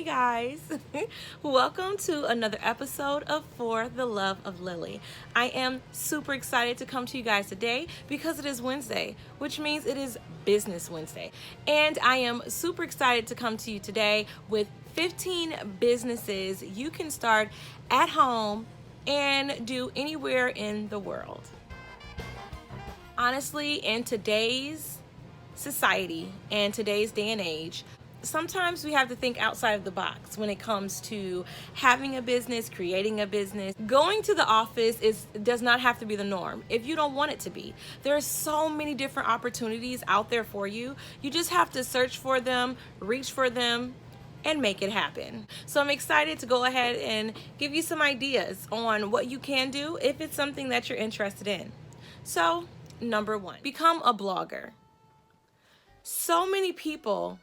Hey guys, welcome to another episode of For the Love of Lily. I am super excited to come to you guys today because it is Wednesday, which means it is Business Wednesday. And I am super excited to come to you today with 15 businesses you can start at home and do anywhere in the world. Honestly, in today's society and today's day and age, sometimes we have to think outside of the box when it comes to having a business, creating a business. Going to the office does not have to be the norm if you don't want it to be. There are so many different opportunities out there for you. You just have to search for them, reach for them, and make it happen. So I'm excited to go ahead and give you some ideas on what you can do if it's something that you're interested in. So, number one, become a blogger. So many people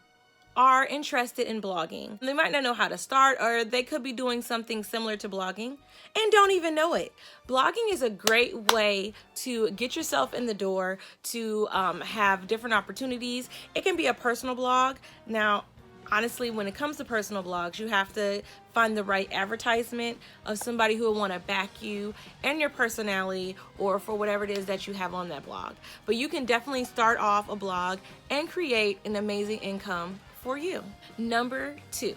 are interested in blogging. They might not know how to start, or they could be doing something similar to blogging and don't even know it. Blogging is a great way to get yourself in the door, to have different opportunities. It can be a personal blog. Now, honestly, when it comes to personal blogs, you have to find the right advertisement of somebody who will want to back you and your personality or for whatever it is that you have on that blog. But you can definitely start off a blog and create an amazing income for you. Number two,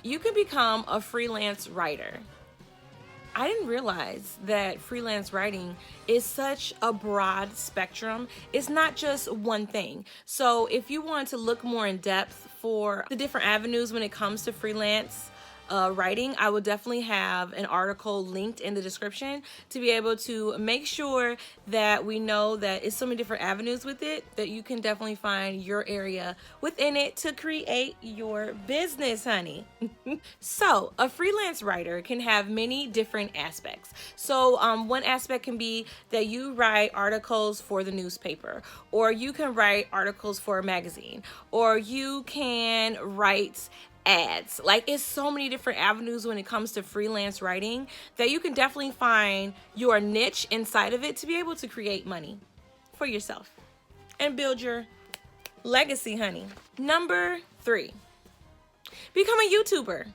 you can become a freelance writer. I didn't realize that freelance writing is such a broad spectrum. It's not just one thing. So if you want to look more in depth for the different avenues when it comes to freelance writing, I will definitely have an article linked in the description to be able to make sure that we know that it's so many different avenues with it that you can definitely find your area within it to create your business, honey. So a freelance writer can have many different aspects. So one aspect can be that you write articles for the newspaper, or you can write articles for a magazine, or you can write ads. Like, it's so many different avenues when it comes to freelance writing that you can definitely find your niche inside of it to be able to create money for yourself and build your legacy, honey. Number three, become a YouTuber.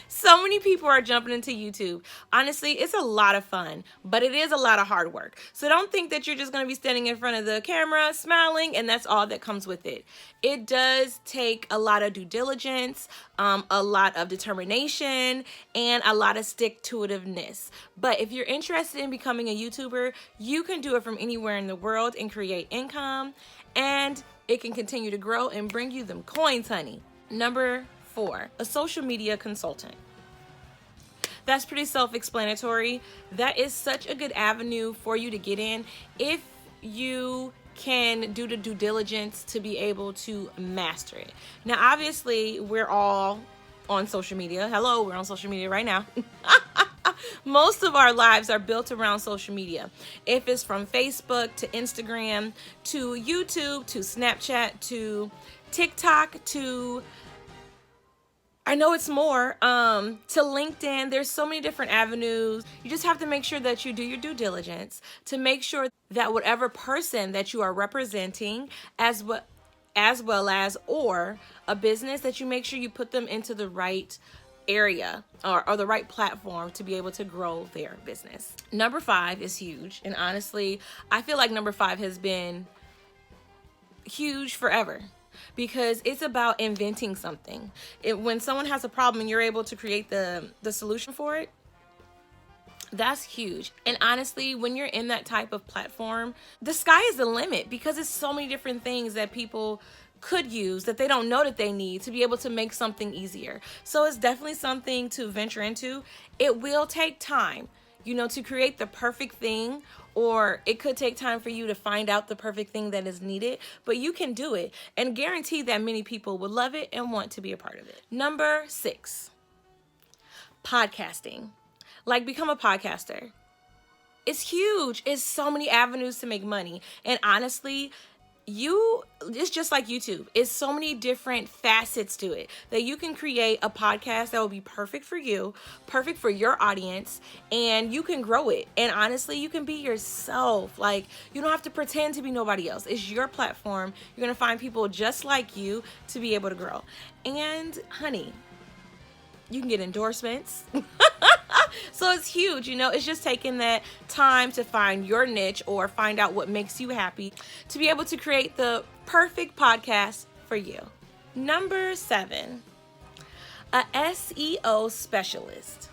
So many people are jumping into YouTube. Honestly, it's a lot of fun, but it is a lot of hard work. So don't think that you're just going to be standing in front of the camera smiling and that's all that comes with it. It does take a lot of due diligence, a lot of determination, and a lot of stick-to-itiveness. But if you're interested in becoming a YouTuber, you can do it from anywhere in the world and create income, and it can continue to grow and bring you them coins, honey. Number four, a social media consultant. That's pretty self-explanatory. That is such a good avenue for you to get in if you can do the due diligence to be able to master it. Now, obviously, we're all on social media. Hello, we're on social media right now. Most of our lives are built around social media. If it's from Facebook to Instagram to YouTube to Snapchat to TikTok to, I know it's more, to LinkedIn. There's so many different avenues. You just have to make sure that you do your due diligence to make sure that whatever person that you are representing, as well as or a business, that you make sure you put them into the right area or the right platform to be able to grow their business. Number five is huge. And honestly, I feel like number five has been huge forever, because it's about inventing something. When someone has a problem and you're able to create the solution for it, that's huge. And honestly, when you're in that type of platform, the sky is the limit, because it's so many different things that people could use that they don't know that they need to be able to make something easier. So it's definitely something to venture into. It will take time, to create the perfect thing, or it could take time for you to find out the perfect thing that is needed, but you can do it and guarantee that many people would love it and want to be a part of it. Number six, podcasting. Like, become a podcaster. It's huge. It's so many avenues to make money. And honestly, it's just like YouTube. It's so many different facets to it that you can create a podcast that will be perfect for you, perfect for your audience, and you can grow it. And honestly, you can be yourself. Like, you don't have to pretend to be nobody else. It's your platform. You're going to find people just like you to be able to grow. And honey, you can get endorsements. So it's huge, it's just taking that time to find your niche or find out what makes you happy to be able to create the perfect podcast for you. Number 7, a SEO specialist.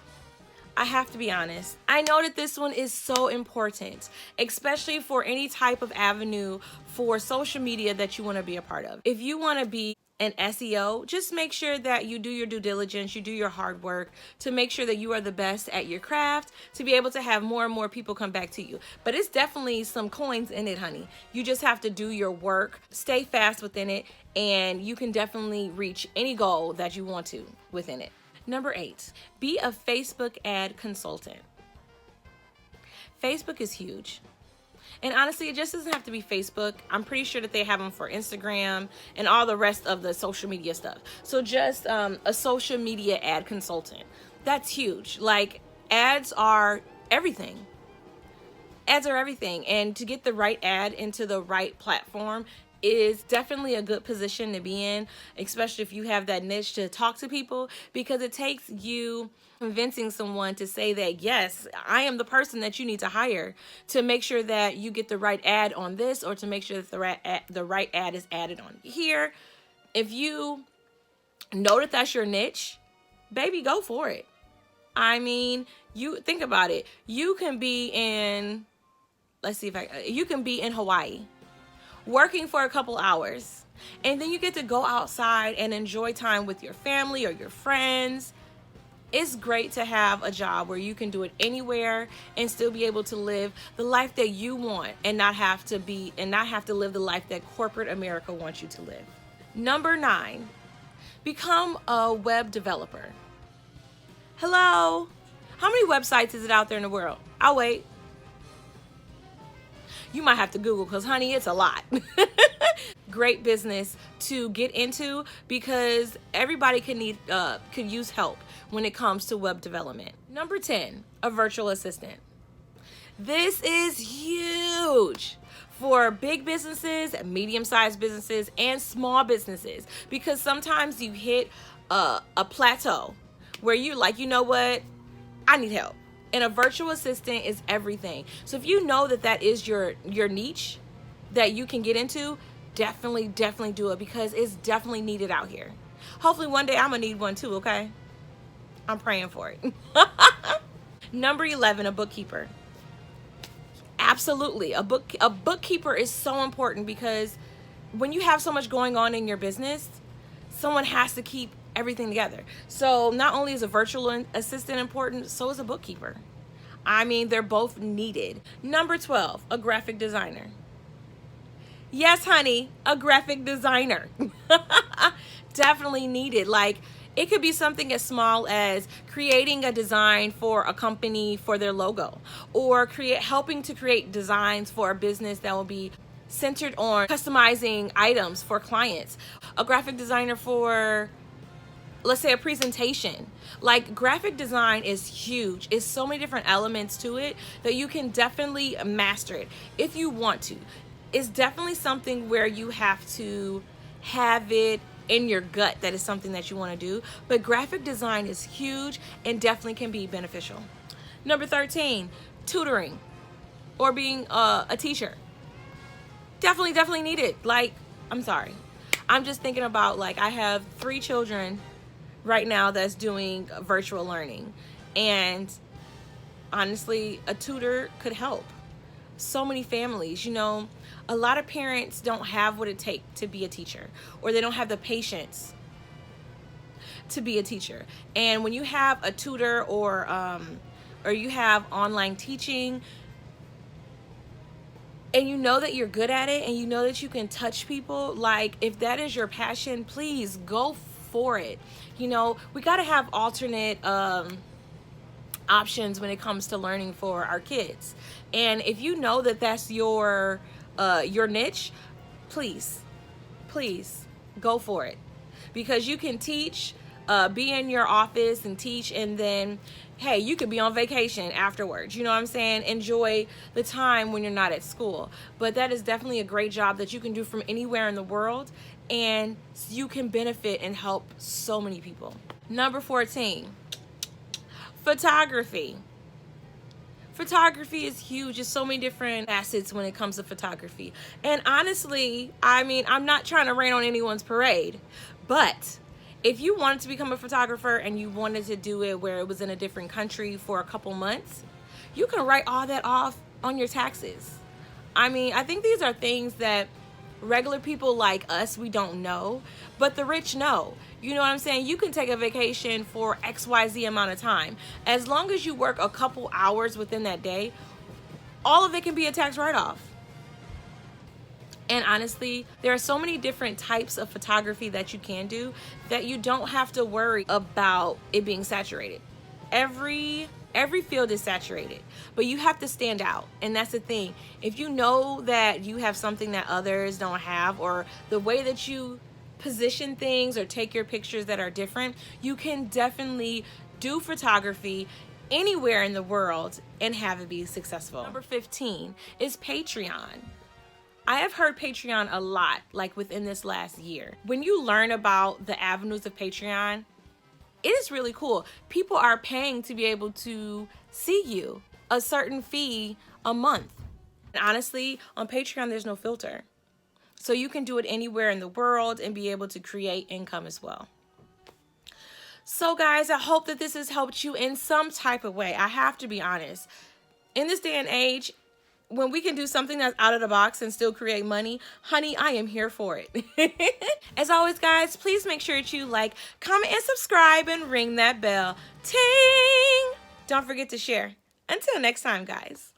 I have to be honest. I know that this one is so important, especially for any type of avenue for social media that you want to be a part of. If you want to be an SEO, just make sure that you do your due diligence, you do your hard work to make sure that you are the best at your craft to be able to have more and more people come back to you. But it's definitely some coins in it, honey. You just have to do your work, stay fast within it, and you can definitely reach any goal that you want to within it. Number 8, be a Facebook ad consultant. Facebook is huge. And honestly, it just doesn't have to be Facebook. I'm pretty sure that they have them for Instagram and all the rest of the social media stuff. So just a social media ad consultant. That's huge. Like, ads are everything. Ads are everything. And to get the right ad into the right platform is definitely a good position to be in, especially if you have that niche to talk to people, because it takes you convincing someone to say that, yes, I am the person that you need to hire to make sure that you get the right ad on this, or to make sure that the right ad is added on here. If you know that that's your niche, baby, go for it. I mean, you think about it. You can be in, you can be in Hawaii working for a couple hours, and then you get to go outside and enjoy time with your family or your friends. It's great to have a job where you can do it anywhere and still be able to live the life that you want and not have to live the life that corporate America wants you to live. Number 9, become a web developer. Hello? How many websites is it out there in the world? I'll wait. You might have to Google, because honey, it's a lot. Great business to get into, because everybody could use help when it comes to web development. Number 10, a virtual assistant. This is huge for big businesses, medium-sized businesses, and small businesses, because sometimes you hit a plateau where you're like, you know what? I need help. And a virtual assistant is everything. So if you know that that is your niche that you can get into, definitely do it, because it's definitely needed out here. Hopefully one day I'm gonna need one too, okay? I'm praying for it. Number 11, a bookkeeper. Absolutely. A bookkeeper is so important, because when you have so much going on in your business, someone has to keep everything together. So not only is a virtual assistant important, so is a bookkeeper. I mean, they're both needed. Number 12, a graphic designer. Yes, honey, a graphic designer. Definitely needed. Like, it could be something as small as creating a design for a company for their logo, or helping to create designs for a business that will be centered on customizing items for clients. A graphic designer for, let's say, a presentation. Like, graphic design is huge. It's so many different elements to it that you can definitely master it if you want to. It's definitely something where you have to have it in your gut that is something that you want to do. But graphic design is huge and definitely can be beneficial. Number 13, tutoring or being a teacher. Definitely needed. Like, I'm sorry. I'm just thinking about, like, I have 3 children right now that's doing virtual learning, and honestly, a tutor could help so many families. A lot of parents don't have what it takes to be a teacher, or they don't have the patience to be a teacher. And when you have a tutor or you have online teaching, and you know that you're good at it, and you know that you can touch people, like, if that is your passion, please go for it. We got to have alternate options when it comes to learning for our kids. And if you know that that's your niche, please, please go for it, because you can teach, be in your office and teach, and then hey, you could be on vacation afterwards. You know what I'm saying? Enjoy the time when you're not at school. But that is definitely a great job that you can do from anywhere in the world, and you can benefit and help so many people. Number 14, photography. Photography is huge. There's so many different facets when it comes to photography. And honestly, I mean, I'm not trying to rain on anyone's parade, but if you wanted to become a photographer and you wanted to do it where it was in a different country for a couple months, you can write all that off on your taxes. I mean, I think these are things that regular people like us, we don't know, but the rich know. You know what I'm saying? You can take a vacation for XYZ amount of time. As long as you work a couple hours within that day, all of it can be a tax write-off. And honestly, there are so many different types of photography that you can do that you don't have to worry about it being saturated. Every field is saturated, but you have to stand out. And that's the thing. If you know that you have something that others don't have, or the way that you position things or take your pictures that are different, you can definitely do photography anywhere in the world and have it be successful. Number 15 is Patreon. I have heard Patreon a lot, like within this last year. When you learn about the avenues of Patreon, it is really cool. People are paying to be able to see you, a certain fee a month. And honestly, on Patreon, there's no filter. So you can do it anywhere in the world and be able to create income as well. So guys, I hope that this has helped you in some type of way. I have to be honest. In this day and age, when we can do something that's out of the box and still create money, honey, I am here for it. As always, guys, please make sure that you like, comment, and subscribe, and ring that bell. Ting! Don't forget to share. Until next time, guys.